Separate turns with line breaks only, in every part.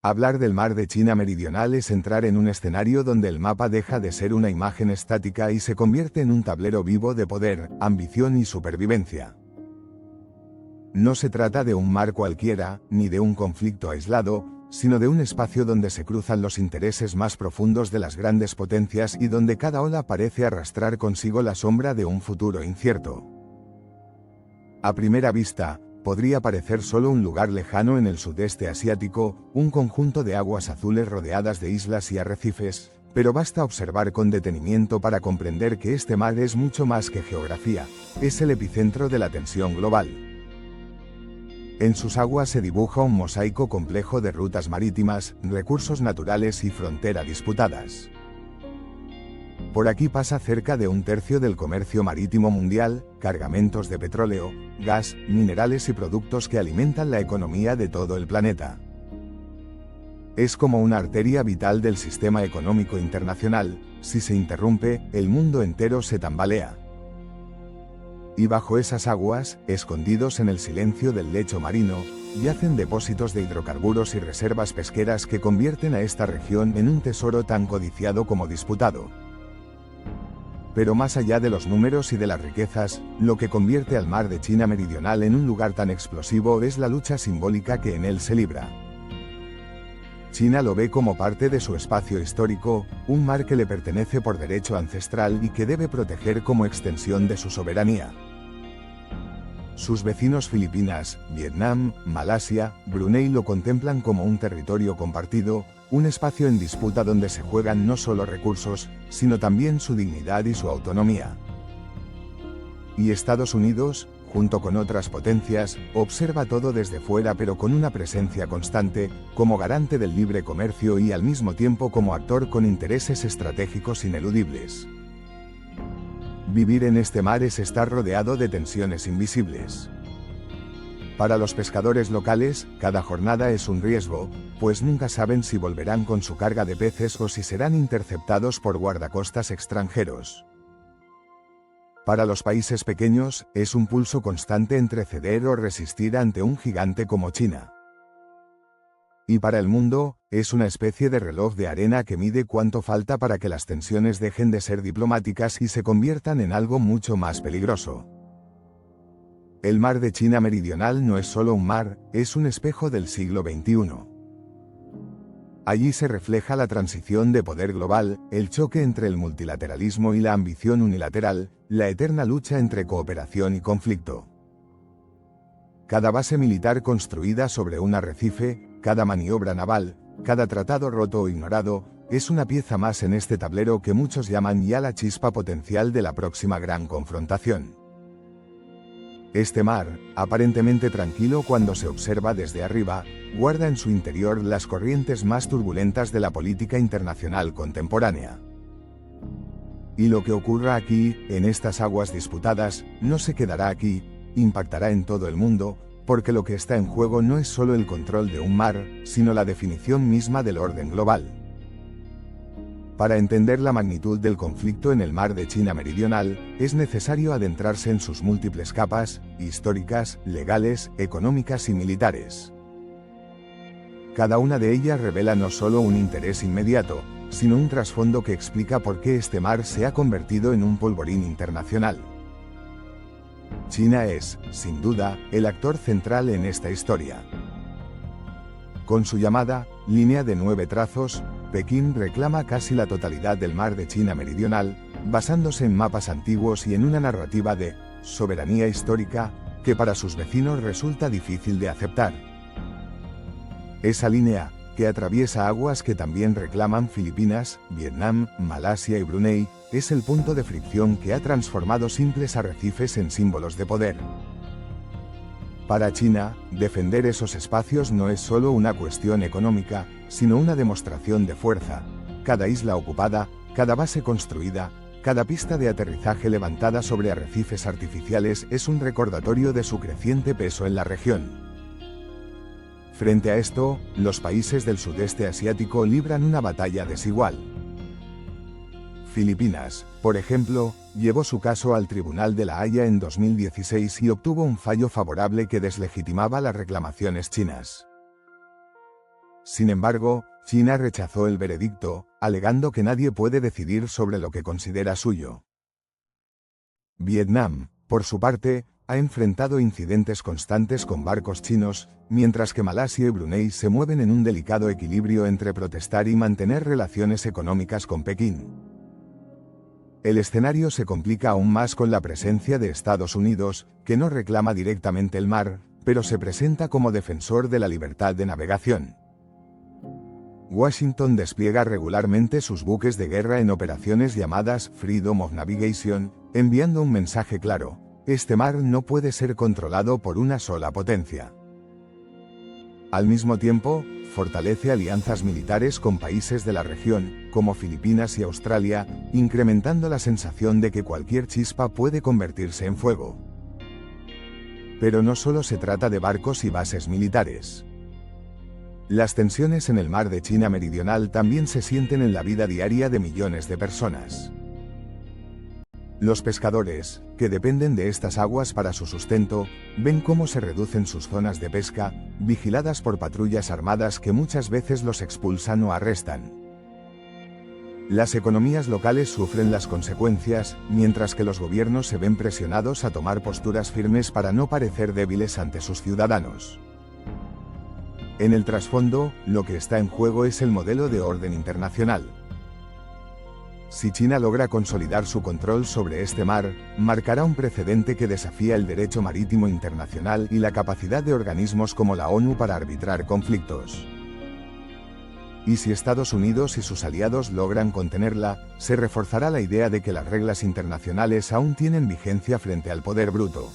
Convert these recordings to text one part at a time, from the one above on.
Hablar del mar de China Meridional es entrar en un escenario donde el mapa deja de ser una imagen estática y se convierte en un tablero vivo de poder, ambición y supervivencia. No se trata de un mar cualquiera, ni de un conflicto aislado, sino de un espacio donde se cruzan los intereses más profundos de las grandes potencias y donde cada ola parece arrastrar consigo la sombra de un futuro incierto. A primera vista, podría parecer solo un lugar lejano en el sudeste asiático, un conjunto de aguas azules rodeadas de islas y arrecifes, pero basta observar con detenimiento para comprender que este mar es mucho más que geografía, es el epicentro de la tensión global. En sus aguas se dibuja un mosaico complejo de rutas marítimas, recursos naturales y frontera disputadas. Por aquí pasa cerca de un tercio del comercio marítimo mundial, cargamentos de petróleo, gas, minerales y productos que alimentan la economía de todo el planeta. Es como una arteria vital del sistema económico internacional. Si se interrumpe, el mundo entero se tambalea. Y bajo esas aguas, escondidos en el silencio del lecho marino, yacen depósitos de hidrocarburos y reservas pesqueras que convierten a esta región en un tesoro tan codiciado como disputado. Pero más allá de los números y de las riquezas, lo que convierte al mar de China Meridional en un lugar tan explosivo es la lucha simbólica que en él se libra. China lo ve como parte de su espacio histórico, un mar que le pertenece por derecho ancestral y que debe proteger como extensión de su soberanía. Sus vecinos Filipinas, Vietnam, Malasia, Brunei lo contemplan como un territorio compartido, un espacio en disputa donde se juegan no solo recursos, sino también su dignidad y su autonomía. Y Estados Unidos, junto con otras potencias, observa todo desde fuera pero con una presencia constante, como garante del libre comercio y al mismo tiempo como actor con intereses estratégicos ineludibles. Vivir en este mar es estar rodeado de tensiones invisibles. Para los pescadores locales, cada jornada es un riesgo, pues nunca saben si volverán con su carga de peces o si serán interceptados por guardacostas extranjeros. Para los países pequeños, es un pulso constante entre ceder o resistir ante un gigante como China. Y para el mundo, es una especie de reloj de arena que mide cuánto falta para que las tensiones dejen de ser diplomáticas y se conviertan en algo mucho más peligroso. El mar de China Meridional no es solo un mar, es un espejo del siglo XXI. Allí se refleja la transición de poder global, el choque entre el multilateralismo y la ambición unilateral, la eterna lucha entre cooperación y conflicto. Cada base militar construida sobre un arrecife, cada maniobra naval, cada tratado roto o ignorado, es una pieza más en este tablero que muchos llaman ya la chispa potencial de la próxima gran confrontación. Este mar, aparentemente tranquilo cuando se observa desde arriba, guarda en su interior las corrientes más turbulentas de la política internacional contemporánea. Y lo que ocurra aquí, en estas aguas disputadas, no se quedará aquí, impactará en todo el mundo, porque lo que está en juego no es solo el control de un mar, sino la definición misma del orden global. Para entender la magnitud del conflicto en el mar de China Meridional, es necesario adentrarse en sus múltiples capas, históricas, legales, económicas y militares. Cada una de ellas revela no solo un interés inmediato, sino un trasfondo que explica por qué este mar se ha convertido en un polvorín internacional. China es, sin duda, el actor central en esta historia. Con su llamada línea de 9 trazos, Pekín reclama casi la totalidad del mar de China Meridional, basándose en mapas antiguos y en una narrativa de soberanía histórica que para sus vecinos resulta difícil de aceptar. Esa línea, que atraviesa aguas que también reclaman Filipinas, Vietnam, Malasia y Brunei, es el punto de fricción que ha transformado simples arrecifes en símbolos de poder. Para China, defender esos espacios no es solo una cuestión económica, sino una demostración de fuerza. Cada isla ocupada, cada base construida, cada pista de aterrizaje levantada sobre arrecifes artificiales es un recordatorio de su creciente peso en la región. Frente a esto, los países del sudeste asiático libran una batalla desigual. Filipinas, por ejemplo, llevó su caso al Tribunal de la Haya en 2016 y obtuvo un fallo favorable que deslegitimaba las reclamaciones chinas. Sin embargo, China rechazó el veredicto, alegando que nadie puede decidir sobre lo que considera suyo. Vietnam, por su parte, ha enfrentado incidentes constantes con barcos chinos, mientras que Malasia y Brunei se mueven en un delicado equilibrio entre protestar y mantener relaciones económicas con Pekín. El escenario se complica aún más con la presencia de Estados Unidos, que no reclama directamente el mar, pero se presenta como defensor de la libertad de navegación. Washington despliega regularmente sus buques de guerra en operaciones llamadas Freedom of Navigation, enviando un mensaje claro: este mar no puede ser controlado por una sola potencia. Al mismo tiempo, fortalece alianzas militares con países de la región, como Filipinas y Australia, incrementando la sensación de que cualquier chispa puede convertirse en fuego. Pero no solo se trata de barcos y bases militares. Las tensiones en el mar de China Meridional también se sienten en la vida diaria de millones de personas. Los pescadores, que dependen de estas aguas para su sustento, ven cómo se reducen sus zonas de pesca, vigiladas por patrullas armadas que muchas veces los expulsan o arrestan. Las economías locales sufren las consecuencias, mientras que los gobiernos se ven presionados a tomar posturas firmes para no parecer débiles ante sus ciudadanos. En el trasfondo, lo que está en juego es el modelo de orden internacional. Si China logra consolidar su control sobre este mar, marcará un precedente que desafía el derecho marítimo internacional y la capacidad de organismos como la ONU para arbitrar conflictos. Y si Estados Unidos y sus aliados logran contenerla, se reforzará la idea de que las reglas internacionales aún tienen vigencia frente al poder bruto.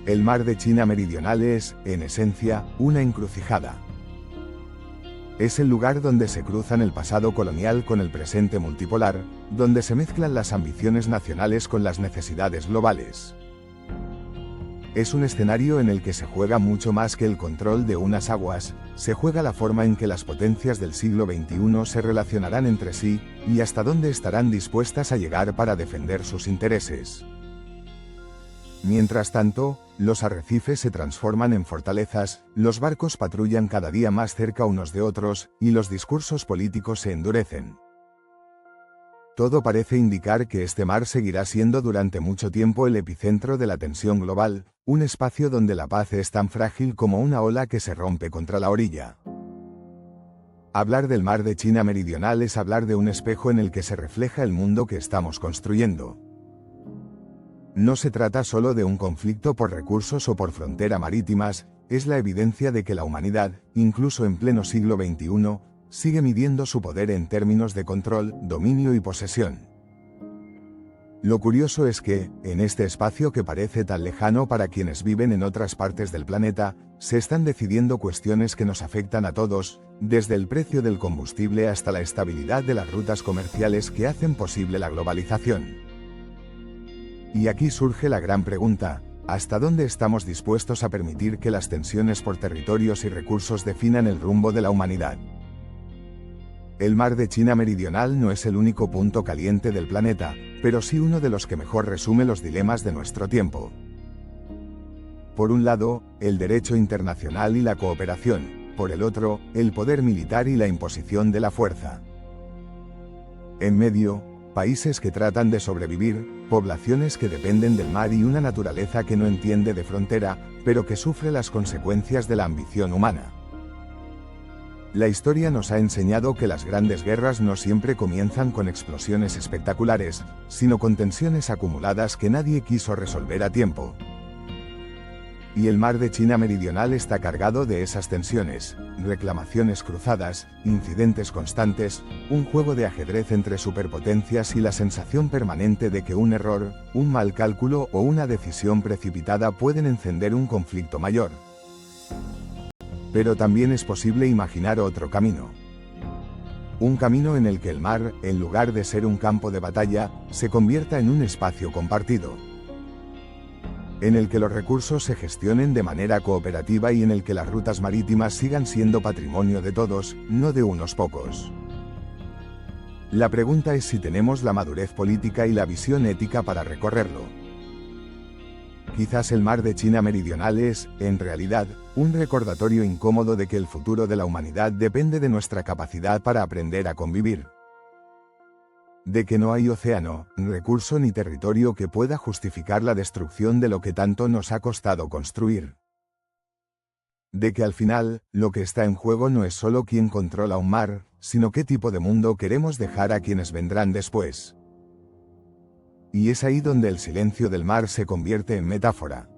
El mar de China Meridional es, en esencia, una encrucijada. Es el lugar donde se cruzan el pasado colonial con el presente multipolar, donde se mezclan las ambiciones nacionales con las necesidades globales. Es un escenario en el que se juega mucho más que el control de unas aguas, se juega la forma en que las potencias del siglo XXI se relacionarán entre sí, y hasta dónde estarán dispuestas a llegar para defender sus intereses. Mientras tanto, los arrecifes se transforman en fortalezas, los barcos patrullan cada día más cerca unos de otros, y los discursos políticos se endurecen. Todo parece indicar que este mar seguirá siendo durante mucho tiempo el epicentro de la tensión global, un espacio donde la paz es tan frágil como una ola que se rompe contra la orilla. Hablar del mar de China Meridional es hablar de un espejo en el que se refleja el mundo que estamos construyendo. No se trata solo de un conflicto por recursos o por frontera marítimas, es la evidencia de que la humanidad, incluso en pleno siglo XXI, sigue midiendo su poder en términos de control, dominio y posesión. Lo curioso es que, en este espacio que parece tan lejano para quienes viven en otras partes del planeta, se están decidiendo cuestiones que nos afectan a todos, desde el precio del combustible hasta la estabilidad de las rutas comerciales que hacen posible la globalización. Y aquí surge la gran pregunta: ¿hasta dónde estamos dispuestos a permitir que las tensiones por territorios y recursos definan el rumbo de la humanidad? El mar de China Meridional no es el único punto caliente del planeta, pero sí uno de los que mejor resume los dilemas de nuestro tiempo. Por un lado, el derecho internacional y la cooperación; por el otro, el poder militar y la imposición de la fuerza. En medio, países que tratan de sobrevivir, poblaciones que dependen del mar y una naturaleza que no entiende de frontera, pero que sufre las consecuencias de la ambición humana. La historia nos ha enseñado que las grandes guerras no siempre comienzan con explosiones espectaculares, sino con tensiones acumuladas que nadie quiso resolver a tiempo. Y el mar de China Meridional está cargado de esas tensiones, reclamaciones cruzadas, incidentes constantes, un juego de ajedrez entre superpotencias y la sensación permanente de que un error, un mal cálculo o una decisión precipitada pueden encender un conflicto mayor. Pero también es posible imaginar otro camino. Un camino en el que el mar, en lugar de ser un campo de batalla, se convierta en un espacio compartido. En el que los recursos se gestionen de manera cooperativa y en el que las rutas marítimas sigan siendo patrimonio de todos, no de unos pocos. La pregunta es si tenemos la madurez política y la visión ética para recorrerlo. Quizás el mar de China Meridional es, en realidad, un recordatorio incómodo de que el futuro de la humanidad depende de nuestra capacidad para aprender a convivir. De que no hay océano, recurso ni territorio que pueda justificar la destrucción de lo que tanto nos ha costado construir. De que al final, lo que está en juego no es solo quién controla un mar, sino qué tipo de mundo queremos dejar a quienes vendrán después. Y es ahí donde el silencio del mar se convierte en metáfora.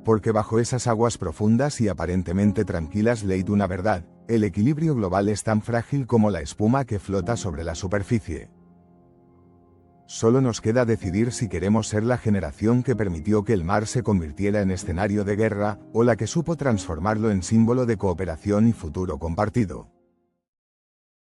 Porque bajo esas aguas profundas y aparentemente tranquilas leí una verdad: el equilibrio global es tan frágil como la espuma que flota sobre la superficie. Solo nos queda decidir si queremos ser la generación que permitió que el mar se convirtiera en escenario de guerra, o la que supo transformarlo en símbolo de cooperación y futuro compartido.